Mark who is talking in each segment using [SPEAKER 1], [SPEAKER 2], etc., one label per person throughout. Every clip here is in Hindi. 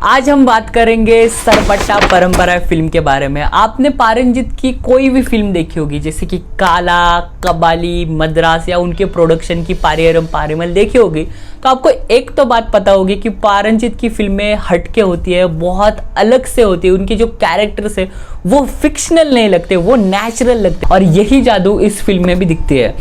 [SPEAKER 1] आज हम बात करेंगे सरपट्टा परंपरा फिल्म के बारे में। आपने पारंजित की कोई भी फिल्म देखी होगी, जैसे कि काला, कबाली, मद्रास या उनके प्रोडक्शन की पारियरम पारिमल देखी होगी, तो आपको एक तो बात पता होगी कि पारंजित की फिल्में हटके होती है, बहुत अलग से होती है। उनके जो कैरेक्टर्स है वो फिक्शनल नहीं लगते, वो नेचुरल लगते, और यही जादू इस फिल्म में भी दिखती है।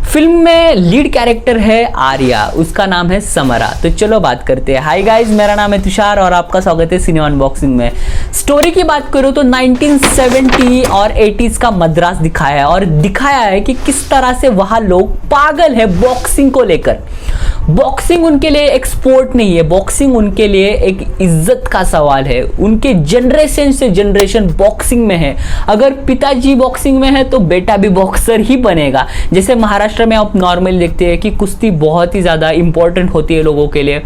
[SPEAKER 1] फिल्म में लीड कैरेक्टर है आर्या, उसका नाम है समरा। तो चलो बात करते हैं। हाय गाइस, मेरा नाम है तुषार और आपका स्वागत है सिनेमा अनबॉक्सिंग में। स्टोरी की बात करूं तो 1970 और 80s का मद्रास दिखाया है, और दिखाया है कि किस तरह से वहां लोग पागल है बॉक्सिंग को लेकर। बॉक्सिंग उनके लिए एक स्पोर्ट नहीं है, बॉक्सिंग उनके लिए एक इज्जत का सवाल है। उनके जनरेशन से जनरेशन बॉक्सिंग में है। अगर पिताजी बॉक्सिंग में है तो बेटा भी बॉक्सर ही बनेगा। जैसे महाराष्ट्र में आप नॉर्मली देखते हैं कि कुश्ती बहुत ही ज़्यादा इंपॉर्टेंट होती है लोगों के लिए।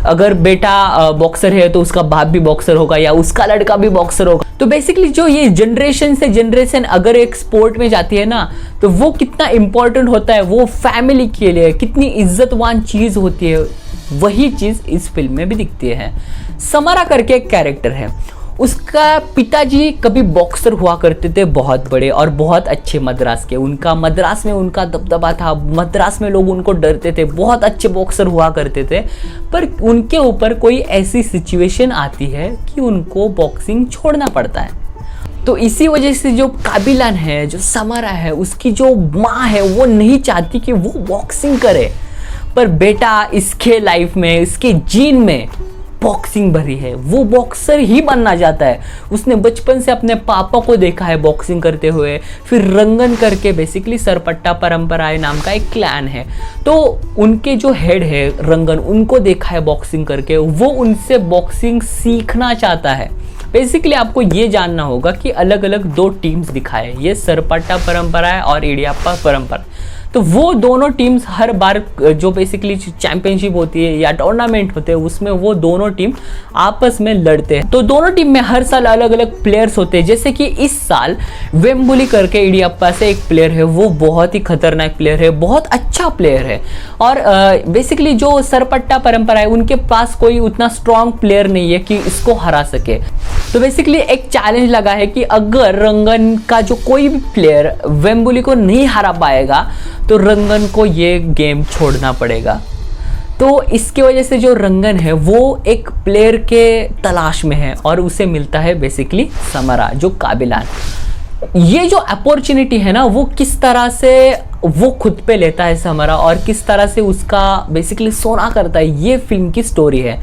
[SPEAKER 1] अगर बेटा बॉक्सर है तो उसका बाप भी बॉक्सर होगा या उसका लड़का भी बॉक्सर होगा। तो बेसिकली जो ये जनरेशन से जनरेशन अगर एक स्पोर्ट में जाती है ना, तो वो कितना इंपॉर्टेंट होता है, वो फैमिली के लिए कितनी इज्जतवान चीज़ होती है, वही चीज़ इस फिल्म में भी दिखती है। समरा करके एक कैरेक्टर है, उसका पिताजी कभी बॉक्सर हुआ करते थे, बहुत बड़े और बहुत अच्छे मद्रास के। उनका मद्रास में उनका दबदबा था, मद्रास में लोग उनको डरते थे, बहुत अच्छे बॉक्सर हुआ करते थे। पर उनके ऊपर कोई ऐसी सिचुएशन आती है कि उनको बॉक्सिंग छोड़ना पड़ता है। तो इसी वजह से जो काबिलान है, जो समरा है, उसकी जो माँ है वो नहीं चाहती कि वो बॉक्सिंग करे, पर बेटा इसके लाइफ में, इसके जीन में बॉक्सिंग भरी है, वो बॉक्सर ही बनना चाहता है। उसने बचपन से अपने पापा को देखा है बॉक्सिंग करते हुए। फिर रंगन करके बेसिकली सरपट्टा परंपराएं नाम का एक क्लैन है, तो उनके जो हेड है रंगन, उनको देखा है बॉक्सिंग करके, वो उनसे बॉक्सिंग सीखना चाहता है। बेसिकली आपको ये जानना होगा कि अलग अलग दो टीम्स दिखाए, ये सरपट्टा परंपरा है और इडियाप्पा परंपरा। तो वो दोनों टीम्स हर बार जो बेसिकली चैंपियनशिप होती है या टूर्नामेंट होते हैं, उसमें वो दोनों टीम आपस में लड़ते हैं। तो दोनों टीम में हर साल अलग अलग प्लेयर्स होते हैं। जैसे कि इस साल वेम्बुली करके इडियाप्पा से एक प्लेयर है, वो बहुत ही खतरनाक प्लेयर है, बहुत अच्छा प्लेयर है। और बेसिकली जो सरपट्टा परंपरा है, उनके पास कोई उतना स्ट्रॉन्ग प्लेयर नहीं है कि इसको हरा सके। तो बेसिकली एक चैलेंज लगा है कि अगर रंगन का जो कोई भी प्लेयर वेम्बुली को नहीं हरा पाएगा तो रंगन को ये गेम छोड़ना पड़ेगा। तो इसकी वजह से जो रंगन है वो एक प्लेयर के तलाश में है, और उसे मिलता है बेसिकली समरा, जो काबिलान। ये जो अपॉर्चुनिटी है ना, वो किस तरह से वो खुद पे लेता है समरा, और किस तरह से उसका बेसिकली सोना करता है, ये फिल्म की स्टोरी है।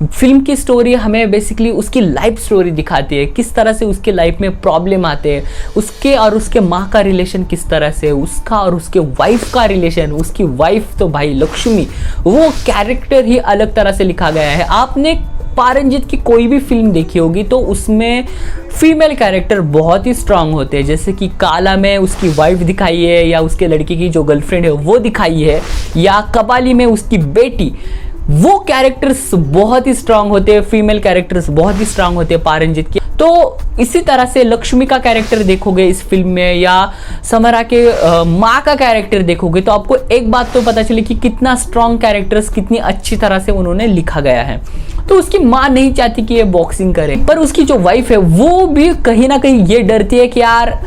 [SPEAKER 1] फिल्म की स्टोरी हमें बेसिकली उसकी लाइफ स्टोरी दिखाती है, किस तरह से उसके लाइफ में प्रॉब्लम आते हैं, उसके और उसके माँ का रिलेशन किस तरह से, उसका और उसके वाइफ का रिलेशन। उसकी वाइफ तो भाई लक्ष्मी, वो कैरेक्टर ही अलग तरह से लिखा गया है। आपने पारंजित की कोई भी फिल्म देखी होगी तो उसमें फीमेल कैरेक्टर बहुत ही स्ट्रांग होते हैं। जैसे कि काला में उसकी वाइफ दिखाई है, या उसके लड़की की जो गर्लफ्रेंड है वो दिखाई है, या कबाली में उसकी बेटी। वो कैरेक्टर्स बहुत ही स्ट्रांग होते हैं, फीमेल कैरेक्टर्स बहुत ही स्ट्रांग होते हैं पारंजित की। तो इसी तरह से लक्ष्मी का कैरेक्टर देखोगे इस फिल्म में, या समरा के माँ का कैरेक्टर देखोगे, तो आपको एक बात तो पता चले कि कितना स्ट्रांग कैरेक्टर्स, कितनी अच्छी तरह से उन्होंने लिखा गया है। तो उसकी माँ नहीं चाहती कि ये बॉक्सिंग करे, पर उसकी जो वाइफ है वो भी कहीं ना कहीं ये डरती है कि यार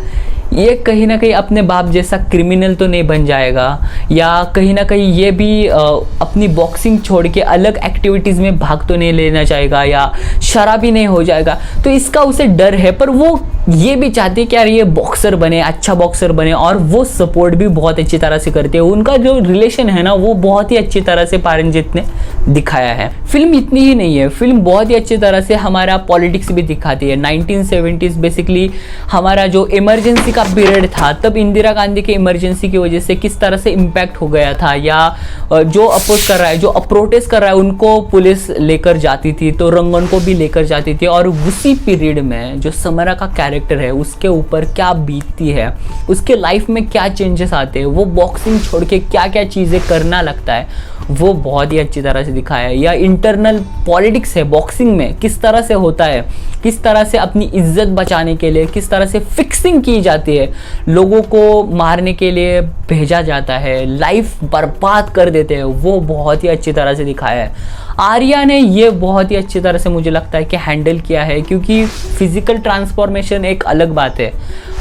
[SPEAKER 1] ये कहीं ना कहीं अपने बाप जैसा क्रिमिनल तो नहीं बन जाएगा, या कहीं ना कहीं ये भी अपनी बॉक्सिंग छोड़ के अलग एक्टिविटीज़ में भाग तो नहीं लेना चाहेगा, या शराबी नहीं हो जाएगा। तो इसका उसे डर है, पर वो ये भी चाहती है कि यार ये बॉक्सर बने, अच्छा बॉक्सर बने, और वो सपोर्ट भी बहुत अच्छी तरह से करते हैं। उनका जो रिलेशन है ना, वो बहुत ही अच्छी तरह से पारंजित ने दिखाया है। फिल्म इतनी ही नहीं है, फिल्म बहुत ही अच्छी तरह से हमारा पॉलिटिक्स भी दिखाती है। 1970s बेसिकली हमारा जो इमरजेंसी का पीरियड था, तब इंदिरा गांधी के इमरजेंसी की वजह से किस तरह से इम्पैक्ट हो गया था, या जो अपोज कर रहा है, जो प्रोटेस्ट कर रहा है, उनको पुलिस लेकर जाती थी, तो रंगन को भी लेकर जाती थी। और उसी पीरियड में जो समरा का कैरेक्टर है, उसके ऊपर क्या बीतती है, उसके लाइफ में क्या चेंजेस आते हैं, वो बॉक्सिंग छोड़ के क्या क्या चीज़ें करना लगता है, वो बहुत ही अच्छी तरह से दिखाया है। या इंटरनल पॉलिटिक्स है बॉक्सिंग में किस तरह से होता है, किस तरह से अपनी इज्जत बचाने के लिए किस तरह से फिक्सिंग की जाती है, लोगों को मारने के लिए भेजा जाता है, लाइफ बर्बाद कर देते हैं, वो बहुत ही अच्छी तरह से दिखाया है। आर्या ने ये बहुत ही अच्छी तरह से मुझे लगता है कि हैंडल किया है, क्योंकि फिजिकल ट्रांसफॉर्मेशन एक अलग बात है,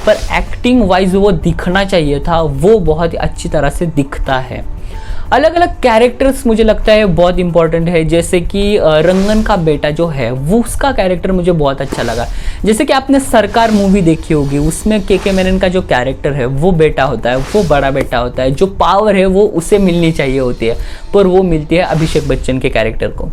[SPEAKER 1] पर एक्टिंग वाइज वो दिखना चाहिए था, वो बहुत ही अच्छी तरह से दिखता है। अलग अलग कैरेक्टर्स मुझे लगता है बहुत इंपॉर्टेंट है, जैसे कि रंगन का बेटा जो है वो उसका कैरेक्टर मुझे बहुत अच्छा लगा। जैसे कि आपने सरकार मूवी देखी होगी, उसमें के मेनन का जो कैरेक्टर है वो बेटा होता है, वो बड़ा बेटा होता है, जो पावर है वो उसे मिलनी चाहिए होती है, पर वो मिलती है अभिषेक बच्चन के कैरेक्टर को।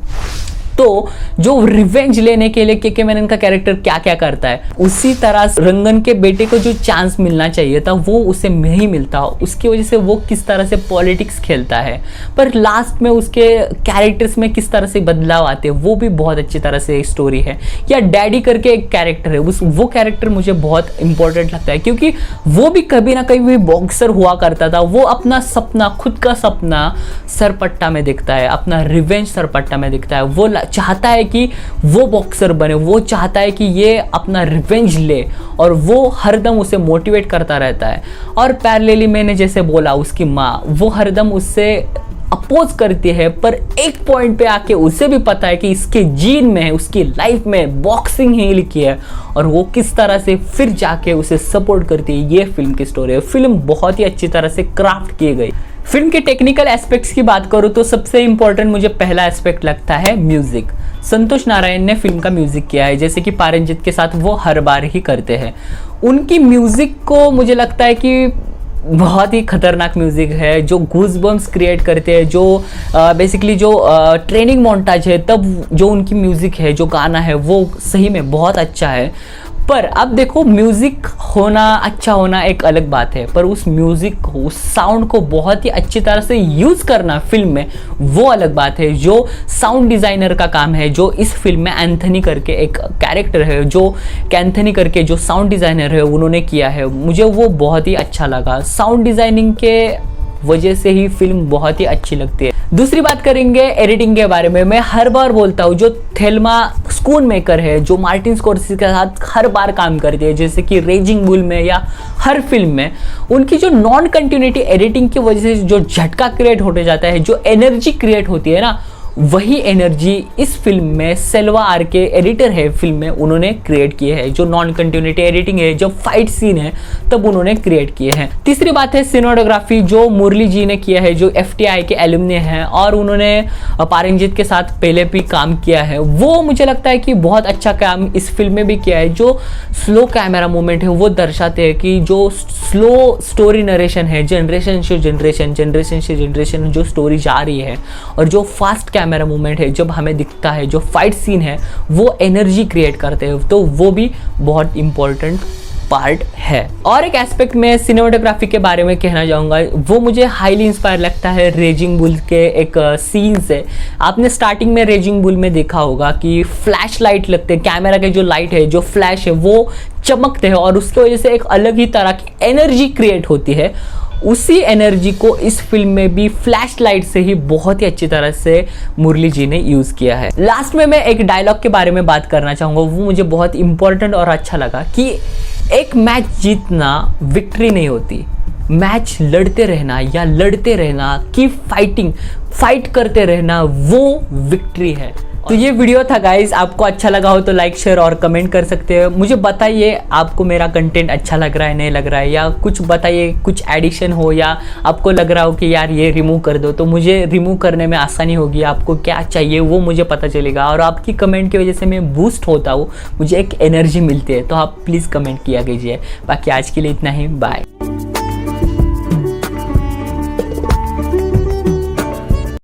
[SPEAKER 1] तो जो रिवेंज लेने के लिए के मेनन का कैरेक्टर क्या क्या करता है, उसी तरह रंगन के बेटे को जो चांस मिलना चाहिए था वो उसे नहीं मिलता, उसकी वजह से वो किस तरह से पॉलिटिक्स खेलता है, पर लास्ट में उसके कैरेक्टर्स में किस तरह से बदलाव आते हैं वो भी बहुत अच्छी तरह से स्टोरी है। या डैडी करके एक कैरेक्टर है, वो कैरेक्टर मुझे बहुत इंपॉर्टेंट लगता है, क्योंकि वो भी कभी ना कभी भी बॉक्सर हुआ करता था। वो अपना सपना, खुद का सपना सरपट्टा में दिखता है, अपना रिवेंज सरपट्टा में दिखता है। वो चाहता है कि वो बॉक्सर बने, वो चाहता है कि ये अपना रिवेंज ले, और वो हरदम उसे मोटिवेट करता रहता है। और पैरेलली मैंने जैसे बोला, उसकी माँ वो हरदम उससे अपोज करती है, पर एक पॉइंट पे आके उसे भी पता है कि इसके जीन में है, उसकी लाइफ में बॉक्सिंग ही लिखी है, और वो किस तरह से फिर जाके उसे सपोर्ट करती है। ये फिल्म की स्टोरी है। फिल्म बहुत ही अच्छी तरह से क्राफ्ट की गई। फिल्म के टेक्निकल एस्पेक्ट्स की बात करूँ तो सबसे इंपॉर्टेंट मुझे पहला एस्पेक्ट लगता है म्यूजिक। संतोष नारायण ने फिल्म का म्यूजिक किया है, जैसे कि पारंजित के साथ वो हर बार ही करते हैं। उनकी म्यूजिक को मुझे लगता है कि बहुत ही खतरनाक म्यूजिक है, जो गूज़बम्स क्रिएट करते हैं, जो बेसिकली जो ट्रेनिंग मोन्टाज है तब जो उनकी म्यूजिक है, जो गाना है वो सही में बहुत अच्छा है। पर अब देखो, म्यूज़िक होना, अच्छा होना एक अलग बात है, पर उस म्यूज़िक को, उस साउंड को बहुत ही अच्छी तरह से यूज़ करना फिल्म में, वो अलग बात है, जो साउंड डिज़ाइनर का काम है। जो इस फिल्म में एंथनी करके एक कैरेक्टर है, जो कैंथनी करके जो साउंड डिज़ाइनर है उन्होंने किया है, मुझे वो बहुत ही अच्छा लगा। साउंड डिज़ाइनिंग के वजह से ही फिल्म बहुत ही अच्छी लगती है। दूसरी बात करेंगे एडिटिंग के बारे में। मैं हर बार बोलता हूँ, जो थेल्मा स्कून मेकर है, जो मार्टिन स्कॉर्सेज़ी के साथ हर बार काम करती है, जैसे कि रेजिंग बुल में या हर फिल्म में, उनकी जो नॉन कंटिन्यूटी एडिटिंग की वजह से जो झटका क्रिएट होते जाता है, जो एनर्जी क्रिएट होती है ना, वही एनर्जी इस फिल्म में सेल्वा आर के एडिटर है फिल्म में, उन्होंने क्रिएट किए हैं। जो नॉन कंटिन्यूटी एडिटिंग है, जब फाइट सीन है तब उन्होंने क्रिएट किए हैं। तीसरी बात है सिनेमेटोग्राफी, जो मुरली जी ने किया है, जो FTI के एलुमनी हैं और उन्होंने पारंजित के साथ पहले भी काम किया है। वो मुझे लगता है कि बहुत अच्छा काम इस फिल्म में भी किया है। जो स्लो कैमरा मूवमेंट है वो दर्शाते हैं कि जो स्लो स्टोरी नरेशन है, जनरेशन से जनरेशन जो स्टोरी जा रही है, और जो फास्ट कैमरा मूवमेंट है जब हमें दिखता है, जो फाइट सीन है वो एनर्जी क्रिएट करते हैं, तो वो भी बहुत इंपॉर्टेंट पार्ट है। और एक एस्पेक्ट में सिनेमेटोग्राफी के बारे में कहना चाहूँगा, वो मुझे हाईली इंस्पायर लगता है रेजिंग बुल के एक सीन से। आपने स्टार्टिंग में रेजिंग बुल में देखा होगा कि फ्लैश लाइट लगते हैं, कैमरा के जो लाइट है, जो फ्लैश है वो चमकते हैं, और उसकी वजह से एक अलग ही तरह की एनर्जी क्रिएट होती है। उसी एनर्जी को इस फिल्म में भी फ्लैश लाइट से ही बहुत ही अच्छी तरह से मुरली जी ने यूज़ किया है। लास्ट में मैं एक डायलॉग के बारे में बात करना चाहूँगा, वो मुझे बहुत इंपॉर्टेंट और अच्छा लगा कि एक मैच जीतना विक्ट्री नहीं होती, मैच लड़ते रहना या लड़ते रहना की फाइट करते रहना, वो विक्ट्री है। तो ये वीडियो था गाइज, आपको अच्छा लगा हो तो लाइक, शेयर और कमेंट कर सकते हो। मुझे बताइए आपको मेरा कंटेंट अच्छा लग रहा है, नहीं लग रहा है, या कुछ बताइए, कुछ एडिशन हो या आपको लग रहा हो कि यार ये रिमूव कर दो, तो मुझे रिमूव करने में आसानी होगी। आपको क्या चाहिए वो मुझे पता चलेगा, और आपकी कमेंट की वजह से मैं बूस्ट होता हूँ, मुझे एक एनर्जी मिलती है। तो आप प्लीज़ कमेंट किया कीजिए। बाकी आज के लिए इतना ही, बाय।